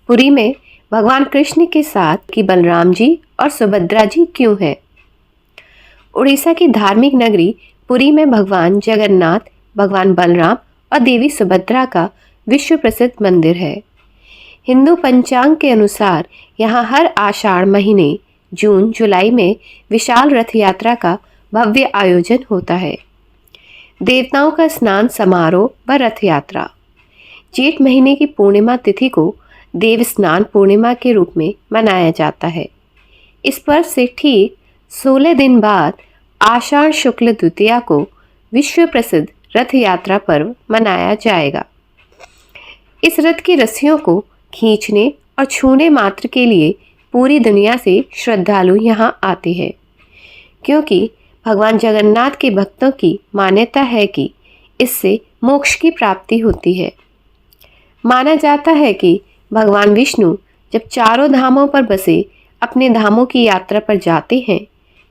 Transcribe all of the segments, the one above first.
पुरी में भगवान कृष्ण के साथ कि बलराम जी और सुभद्रा जी क्यों हैं? उड़ीसा की धार्मिक नगरी पुरी में भगवान जगन्नाथ, भगवान बलराम और देवी सुभद्रा का विश्व प्रसिद्ध मंदिर है। हिंदू पंचांग के अनुसार यहाँ हर आषाढ़ महीने जून जुलाई में विशाल रथ यात्रा का भव्य आयोजन होता है। देवताओं का स्नान समारोह व रथ यात्रा जेठ महीने की पूर्णिमा तिथि को देव स्नान पूर्णिमा के रूप में मनाया जाता है। इस पर्व से ठीक 16 दिन बाद आषाढ़ शुक्ल द्वितीया को विश्व प्रसिद्ध रथ यात्रा पर्व मनाया जाएगा। इस रथ की रस्सियों को खींचने और छूने मात्र के लिए पूरी दुनिया से श्रद्धालु यहाँ आते हैं, क्योंकि भगवान जगन्नाथ के भक्तों की मान्यता है कि इससे मोक्ष की प्राप्ति होती है। माना जाता है कि भगवान विष्णु जब चारों धामों पर बसे अपने धामों की यात्रा पर जाते हैं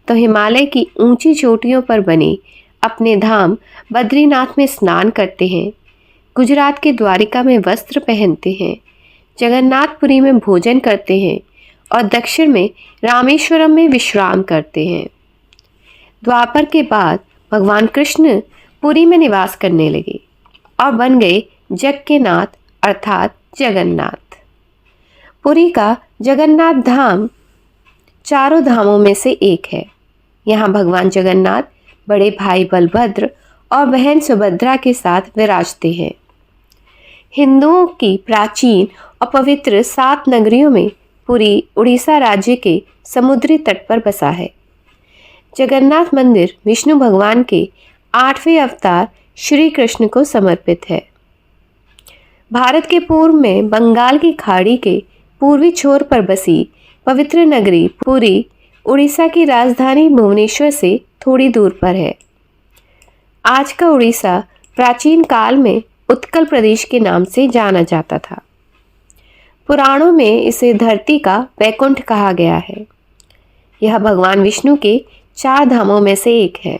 तो हिमालय की ऊंची चोटियों पर बने अपने धाम बद्रीनाथ में स्नान करते हैं, गुजरात के द्वारिका में वस्त्र पहनते हैं, जगन्नाथपुरी में भोजन करते हैं और दक्षिण में रामेश्वरम में विश्राम करते हैं। द्वापर के बाद भगवान कृष्ण पुरी में निवास करने लगे और बन गए जग के नाथ अर्थात जगन्नाथ। पुरी का जगन्नाथ धाम चारों धामों में से एक है। यहाँ भगवान जगन्नाथ बड़े भाई बलभद्र और बहन सुभद्रा के साथ विराजते हैं। हिंदुओं की प्राचीन और पवित्र 7 नगरियों में पुरी उड़ीसा राज्य के समुद्री तट पर बसा है। जगन्नाथ मंदिर विष्णु भगवान के 8वें अवतार श्री कृष्ण को समर्पित है। भारत के पूर्व में बंगाल की खाड़ी के पूर्वी छोर पर बसी पवित्र नगरी पुरी उड़ीसा की राजधानी भुवनेश्वर से थोड़ी दूर पर है। आज का उड़ीसा प्राचीन काल में उत्कल प्रदेश के नाम से जाना जाता था। पुराणों में इसे धरती का वैकुंठ कहा गया है। यह भगवान विष्णु के 4 धामों में से एक है।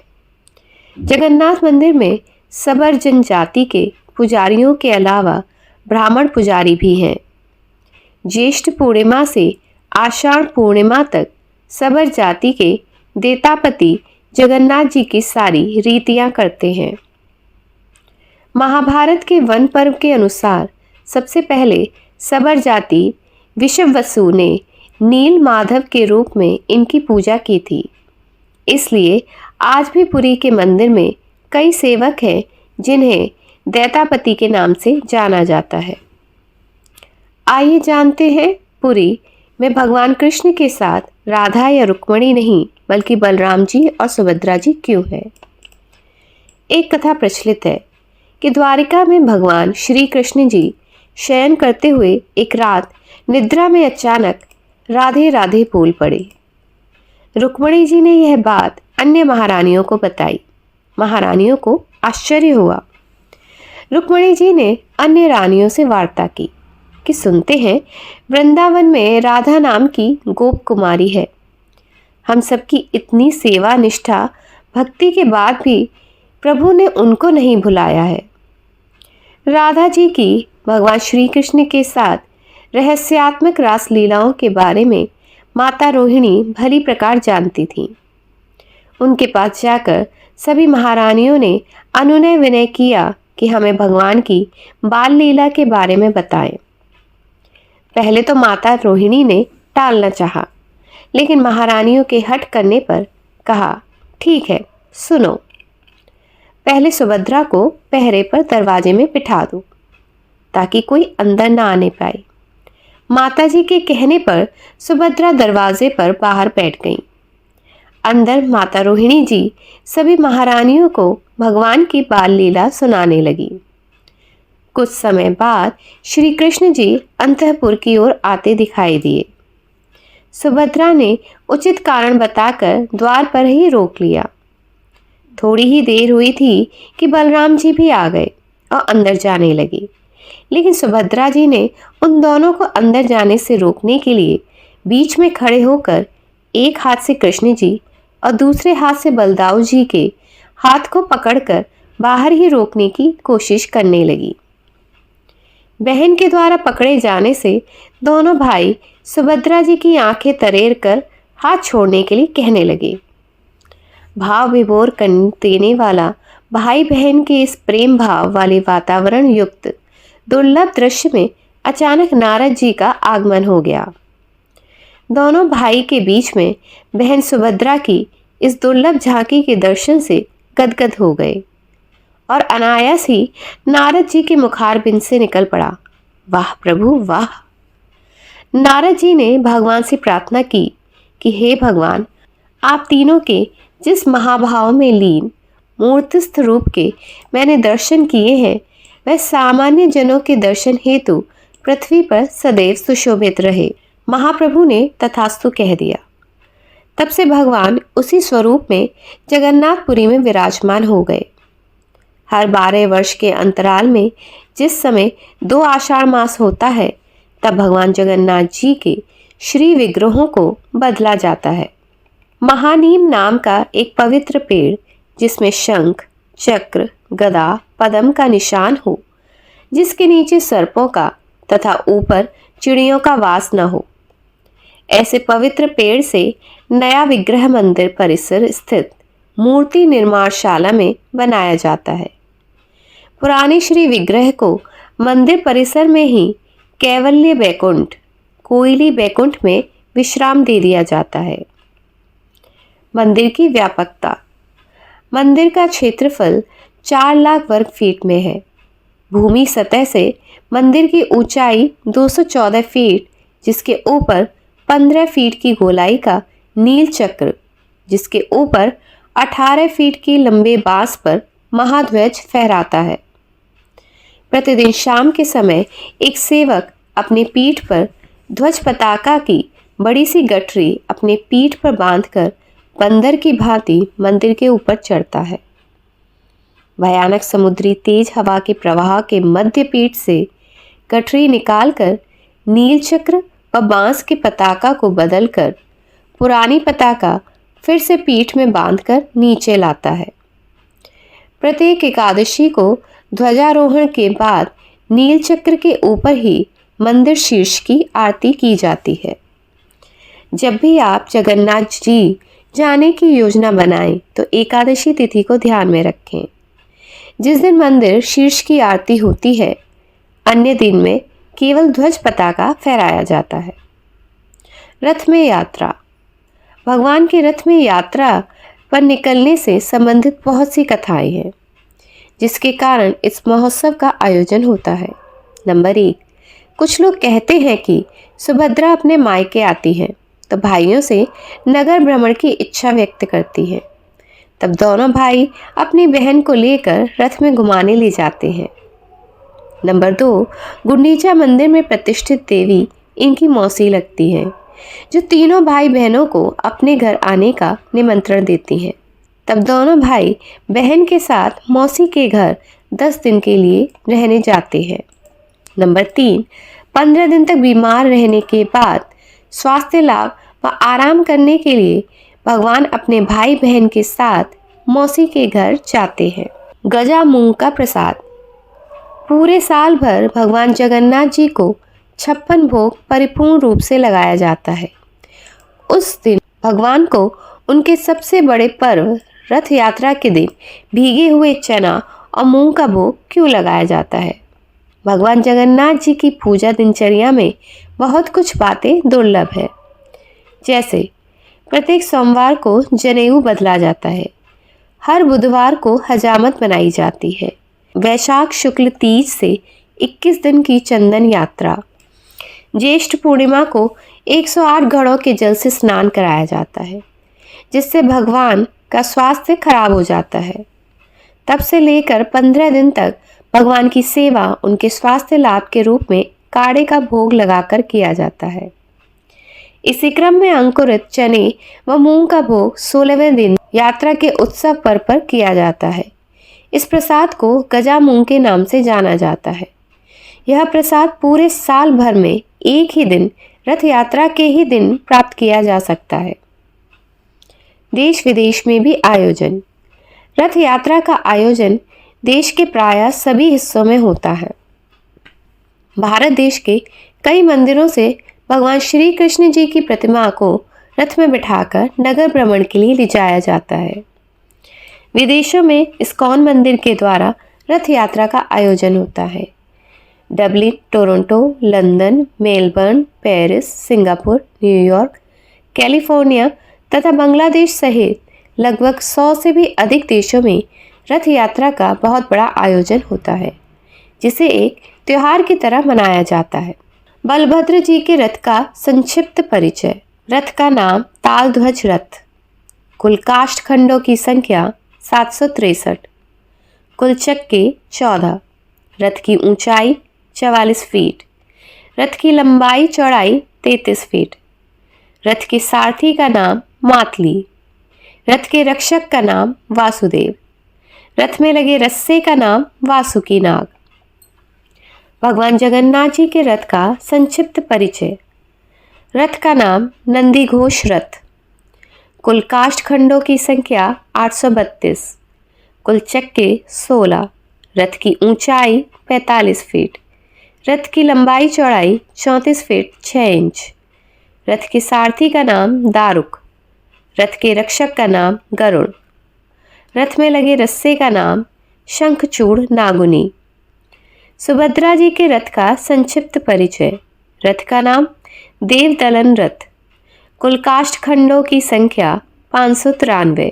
जगन्नाथ मंदिर में सबर जनजाति के पुजारियों के अलावा ब्राह्मण पुजारी भी हैं। ज्येष्ठ पूर्णिमा से आषाढ़ पूर्णिमा तक सबर जाति के देतापति जगन्नाथ जी की सारी रीतियां करते हैं। महाभारत के वन पर्व के अनुसार सबसे पहले सबर जाति विषवसु ने नील माधव के रूप में इनकी पूजा की थी। इसलिए आज भी पुरी के मंदिर में कई सेवक हैं जिन्हें दैतापति के नाम से जाना जाता है। आइए जानते हैं पुरी में भगवान कृष्ण के साथ राधा या रुक्मणी नहीं बल्कि बलराम जी और सुभद्रा जी क्यों है। एक कथा प्रचलित है कि द्वारिका में भगवान श्री कृष्ण जी शयन करते हुए एक रात निद्रा में अचानक राधे राधे बोल पड़े। रुक्मणी जी ने यह बात अन्य महारानियों को बताई। महारानियों को आश्चर्य हुआ। रुक्मणी जी ने अन्य रानियों से वार्ता की कि सुनते हैं वृंदावन में राधा नाम की गोप कुमारी है। हम सबकी इतनी सेवा निष्ठा भक्ति के बाद भी प्रभु ने उनको नहीं भुलाया है। राधा जी की भगवान श्री कृष्ण के साथ रहस्यात्मक रास लीलाओं के बारे में माता रोहिणी भली प्रकार जानती थी। उनके पास जाकर सभी महारानियों ने अनुनय विनय किया कि हमें भगवान की बाल लीला के बारे में बताएं। पहले तो माता रोहिणी ने टालना चाहा, लेकिन महारानियों के हट करने पर कहा, ठीक है सुनो। पहले सुभद्रा को पहरे पर दरवाजे में बिठा दो ताकि कोई अंदर ना आने पाए। माताजी के कहने पर सुभद्रा दरवाजे पर बाहर बैठ गईं। अंदर माता रोहिणी जी सभी महारानियों को भगवान की बाल लीला सुनाने लगी। कुछ समय बाद श्री कृष्ण जी अंतःपुर की ओर आते दिखाई दिए। सुभद्रा ने उचित कारण बताकर द्वार पर ही रोक लिया। थोड़ी ही देर हुई थी कि बलराम जी भी आ गए और अंदर जाने लगे, लेकिन सुभद्रा जी ने उन दोनों को अंदर जाने से रोकने के लिए बीच में खड़े होकर एक हाथ से कृष्ण जी और दूसरे हाथ से बलदाऊ जी के हाथ को पकड़कर बाहर ही रोकने की कोशिश करने लगी। बहन के द्वारा पकड़े जाने से दोनों भाई सुभद्रा जी की आंखें तरेर कर हाथ छोड़ने के लिए कहने लगे। भाव विभोर कर देने वाला भाई बहन के इस प्रेम भाव वाले वातावरण युक्त दुर्लभ दृश्य में अचानक नारद जी का आगमन हो गया। दोनों भाई के बीच में बहन सुभद्रा की इस दुर्लभ झांकी के दर्शन से गदगद हो गए और अनायास ही नारद जी के मुखारबिंद से निकल पड़ा, वाह प्रभु वाह। नारद जी ने भगवान से प्रार्थना की कि हे भगवान, आप तीनों के जिस महाभाव में लीन मूर्तिस्थ रूप के मैंने दर्शन किए हैं, वह सामान्य जनों के दर्शन हेतु पृथ्वी पर सदैव सुशोभित रहे। महाप्रभु ने तथास्तु कह दिया। तब से भगवान उसी स्वरूप में जगन्नाथपुरी में विराजमान हो गए। हर 12 वर्ष के अंतराल में जिस समय 2 आषाढ़ मास होता है, तब भगवान जगन्नाथ जी के श्री विग्रहों को बदला जाता है। महानीम नाम का एक पवित्र पेड़ जिसमें शंख, चक्र, गदा, पद्म का निशान हो, जिसके नीचे सर्पों का तथा ऊपर चिड़ियों का वास न हो, ऐसे पवित्र पेड़ से नया विग्रह मंदिर परिसर स्थित मूर्ति निर्माणशाला में बनाया जाता है। पुराने श्री विग्रह को मंदिर परिसर में ही कैवल्य बैकुंठ, कोयली बैकुंठ में विश्राम दे दिया जाता है। मंदिर की व्यापकता। मंदिर का क्षेत्रफल 4 लाख वर्ग फीट में है। भूमि सतह से मंदिर की ऊंचाई 214 फीट, जिसके ऊपर 15 फीट की गोलाई का नील चक्र, जिसके ऊपर 18 फीट की लंबे बांस पर महाध्वज फहराता है। प्रतिदिन शाम के समय एक सेवक अपनी पीठ पर ध्वज पताका की बड़ी सी गठरी अपने पीठ पर बांधकर बंदर की भांति मंदिर के ऊपर चढ़ता है। भयानक समुद्री तेज हवा के प्रवाह के मध्य पीठ से गठरी निकालकर नील चक्र व बांस के पताका को बदलकर पुरानी पताका फिर से पीठ में बांधकर नीचे लाता है। प्रत्येक एकादशी को ध्वजारोहण के बाद नील चक्र के ऊपर ही मंदिर शीर्ष की आरती की जाती है। जब भी आप जगन्नाथ जी जाने की योजना बनाएं तो एकादशी तिथि को ध्यान में रखें। जिस दिन मंदिर शीर्ष की आरती होती है, अन्य दिन में केवल ध्वज पताका फहराया जाता है। रथ में यात्रा। भगवान के रथ में यात्रा पर निकलने से संबंधित बहुत सी कथाएं हैं, जिसके कारण इस महोत्सव का आयोजन होता है। नंबर 1, कुछ लोग कहते हैं कि सुभद्रा अपने मायके आती हैं तो भाइयों से नगर भ्रमण की इच्छा व्यक्त करती है। तब दोनों भाई अपनी बहन को लेकर रथ में घुमाने ले जाते हैं। नंबर 2, गुंडीचा मंदिर में प्रतिष्ठित देवी इनकी मौसी लगती हैं, जो तीनों भाई बहनों को अपने घर आने का निमंत्रण देती हैं। तब दोनों भाई बहन के साथ मौसी के घर 10 दिन के लिए रहने जाते हैं। नंबर 3, 15 दिन तक बीमार रहने के बाद स्वास्थ्य लाभ व आराम करने के लिए भगवान अपने भाई बहन के साथ मौसी के घर जाते हैं। गजा मूंग का प्रसाद। पूरे साल भर भगवान जगन्नाथ जी को 56 भोग परिपूर्ण रूप से लगाया जाता है। उस दिन भगवान को उनके सबसे बड़े पर्व रथ यात्रा के दिन भीगे हुए चना और मूंग का भोग क्यों लगाया जाता है? भगवान जगन्नाथ जी की पूजा दिनचर्या में बहुत कुछ बातें दुर्लभ है। जैसे प्रत्येक सोमवार को जनेऊ बदला जाता है, हर बुधवार को हजामत बनाई जाती है, वैशाख शुक्ल तीज से 21 दिन की चंदन यात्रा, ज्येष्ठ पूर्णिमा को 108 घड़ों के जल से स्नान कराया जाता है, जिससे भगवान का स्वास्थ्य खराब हो जाता है। तब से लेकर 15 दिन तक भगवान की सेवा उनके स्वास्थ्य लाभ के रूप में काढ़े का भोग लगाकर किया जाता है। इसी क्रम में अंकुरित चने व मूंग का भोग 16वें दिन यात्रा के उत्सव पर किया जाता है। इस प्रसाद को गजा मूंग के नाम से जाना जाता है। यह प्रसाद पूरे साल भर में एक ही दिन रथ यात्रा के ही दिन प्राप्त किया जा सकता है। देश विदेश में भी आयोजन। रथ यात्रा का आयोजन देश के प्रायः सभी हिस्सों में होता है। भारत देश के कई मंदिरों से भगवान श्री कृष्ण जी की प्रतिमा को रथ में बिठाकर नगर भ्रमण के लिए ले जाया जाता है। विदेशों में इस्कॉन मंदिर के द्वारा रथ यात्रा का आयोजन होता है। Dublin, Toronto, London, Melbourne, Paris, Singapore, New York, California तथा बांग्लादेश सहित लगभग 100 से भी अधिक देशों में रथ यात्रा का बहुत बड़ा आयोजन होता है, जिसे एक त्योहार की तरह मनाया जाता है। बलभद्र जी के रथ का संक्षिप्त परिचय। रथ का नाम तालध्वज रथ। कुल काष्ठ खंडों की संख्या 763। कुल चक्के 14। रथ की ऊंचाई 44 फीट। रथ की लंबाई चौड़ाई 33 फीट। रथ के सारथी का नाम मातली। रथ के रक्षक का नाम वासुदेव। रथ में लगे रस्से का नाम वासुकी नाग। भगवान जगन्नाथ जी के रथ का संक्षिप्त परिचय। रथ का नाम नंदी घोष रथ। कुल काष्ठ खंडों की संख्या 832। कुल चक्के 16। रथ की ऊंचाई 45 फीट। रथ की लंबाई चौड़ाई 34 फीट 6 इंच। रथ के सारथी का नाम दारुक। रथ के रक्षक का नाम गरुड़। रथ में लगे रस्से का नाम शंखचूड़ नागुनी। सुभद्रा जी के रथ का संक्षिप्त परिचय। रथ का नाम देवदलन रथ। कुल काष्ठ खंडों की संख्या 593।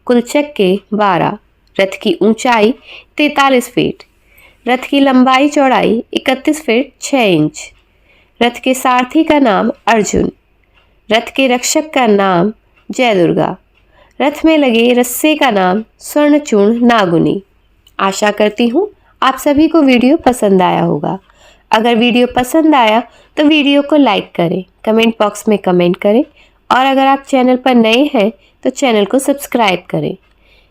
कुल चक्के 12। रथ की ऊंचाई 43 फीट। रथ की लंबाई चौड़ाई 31 फीट 6 इंच। रथ के सारथी का नाम अर्जुन। रथ के रक्षक का नाम जय दुर्गा। रथ में लगे रस्से का नाम स्वर्णचूर्ण नागुनी। आशा करती हूँ आप सभी को वीडियो पसंद आया होगा। अगर वीडियो पसंद आया तो वीडियो को लाइक करें, कमेंट बॉक्स में कमेंट करें और अगर आप चैनल पर नए हैं तो चैनल को सब्सक्राइब करें।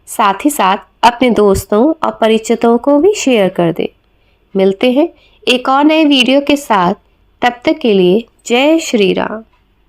साथ ही साथ अपने दोस्तों और परिचितों को भी शेयर कर दें। मिलते हैं एक और नए वीडियो के साथ। तब तक के लिए जय श्री राम।